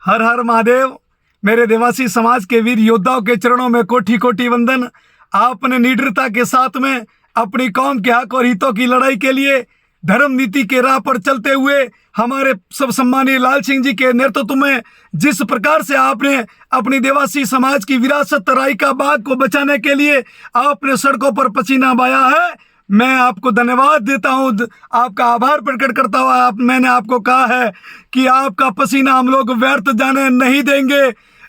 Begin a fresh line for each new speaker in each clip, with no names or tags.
हर हर महादेव। मेरे देवासी समाज के वीर योद्धाओं के चरणों में कोटि कोटि वंदन। आपने निडरता के साथ में अपनी कौम के हक और हितों की लड़ाई के लिए धर्म नीति के राह पर चलते हुए हमारे सब सम्मानीय लाल सिंह जी के नेतृत्व में जिस प्रकार से आपने अपनी देवासी समाज की विरासत राई का बाग को बचाने के लिए आपने सड़कों पर पसीना बहाया है, मैं आपको धन्यवाद देता हूं, आपका आभार प्रकट करता हुआ मैंने आपको कहा है कि आपका पसीना हम लोग व्यर्थ जाने नहीं देंगे,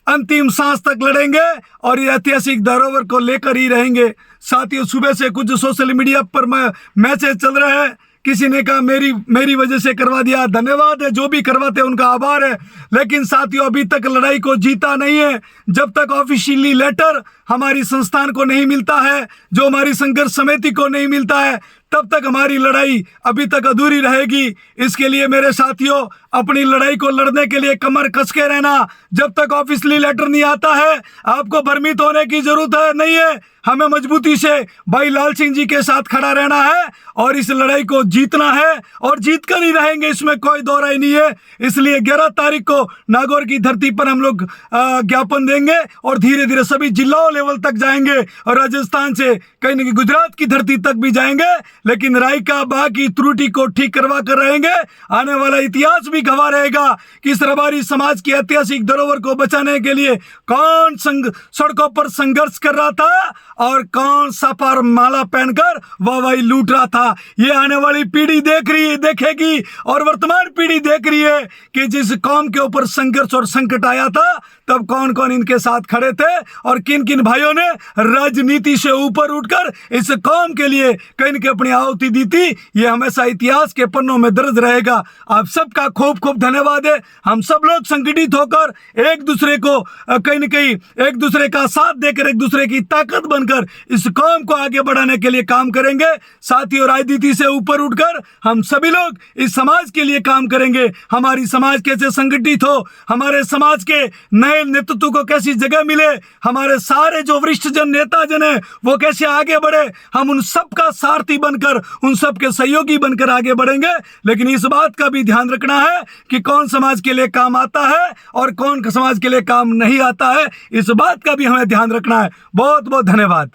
अंतिम सांस तक लड़ेंगे और ये ऐतिहासिक धरोहर को लेकर ही रहेंगे। साथियों, सुबह से कुछ सोशल मीडिया पर मैसेज चल रहे हैं, किसी ने कहा मेरी वजह से करवा दिया। धन्यवाद है, जो भी करवाते हैं उनका आभार है, लेकिन साथियों अभी तक लड़ाई को जीता नहीं है। जब तक ऑफिशियली लेटर हमारी संस्थान को नहीं मिलता है, जो हमारी संघर्ष समिति को नहीं मिलता है, तब तक हमारी लड़ाई अभी तक अधूरी रहेगी। इसके लिए मेरे साथियों अपनी लड़ाई को लड़ने के लिए कमर कस के रहना। जब तक ऑफिशियली लेटर नहीं आता है आपको भ्रमित होने की जरूरत नहीं है। हमें मजबूती से भाई लाल सिंह जी के साथ खड़ा रहना है और इस लड़ाई को जीतना है और जीत कर ही रहेंगे, इसमें कोई दो राय नहीं है। इसलिए 11 तारीख को नागौर की धरती पर हम लोग ज्ञापन देंगे और धीरे धीरे सभी जिलाओं लेवल तक जाएंगे और राजस्थान से कहीं न कहीं गुजरात की धरती तक भी जाएंगे, लेकिन राई का बाग की त्रुटि को ठीक करवा कर रहेंगे। आने वाला इतिहास भी गवाह रहेगा कि इस रबारी समाज की ऐतिहासिक धरोहर को बचाने के लिए कौन सड़कों पर संघर्ष कर रहा था और कौन सा पर माला पहनकर वाहवाही लूट रहा था। ये आने वाली पीढ़ी देखेगी और वर्तमान पीढ़ी देख रही है कि जिस कौम के ऊपर संघर्ष और संकट आया था तब कौन कौन इनके साथ खड़े थे और किन किन भाइयों ने राजनीति से ऊपर उठकर इस कौम के लिए कहीं न कहीं अपनी आहुति दी थी। ये हमेशा इतिहास के पन्नों में दर्ज रहेगा। आप सबका खूब खूब धन्यवाद है। हम सब लोग संगठित होकर एक दूसरे को कहीं न कहीं एक दूसरे का साथ देकर एक दूसरे की ताकत बनकर इस कौम को आगे बढ़ाने के लिए काम करेंगे। साथियों, राजनीति से ऊपर उठकर हम सभी लोग इस समाज के लिए काम करेंगे। हमारी समाज कैसे संगठित हो, हमारे समाज के नए नेतृत्व को कैसी जगह मिले, हमारे सारे जो वरिष्ठ जन नेता जन है वो कैसे आगे बढ़े, हम उन सबका सारथी बनकर उन सबके सहयोगी बनकर आगे बढ़ेंगे। लेकिन इस बात का भी ध्यान रखना है कि कौन समाज के लिए काम आता है और कौन समाज के लिए काम नहीं आता है, इस बात का भी हमें ध्यान रखना है। बहुत बहुत धन्यवाद।